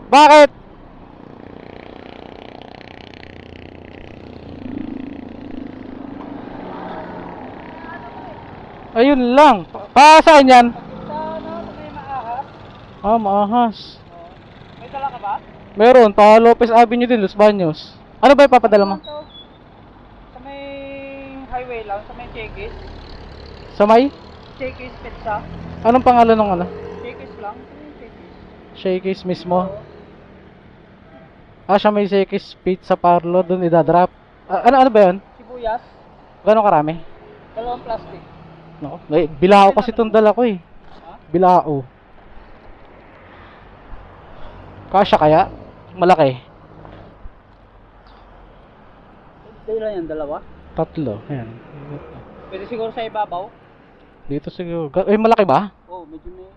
Bakit? Ayun lang. Saan yan? Sa ano, sa may maahas. Maahas. May dala ka ba? Meron, pa Lopez Avenue din, Los Baños. Ano ba ipapadala mo? Ano to? Sa may highway lang, sa may Chekis. Sa may? Chekis Pizza. Anong pangalan ng ano? Chekis lang, sa may Chekis. Shakey's mismo. Siya may Shakey's Pizza Parlor, doon idadrop. Ano ba yan? Sibuyas, Gano'ng karami? 2 plastic. No, bilao kasi itong dala ko eh. Ha? Bilao. Kasya kaya? Malaki. Ilan yan, dalawa? 3. Ayan. Pwede siguro sa ibabaw. Dito siguro. Malaki ba? Oh, medyo may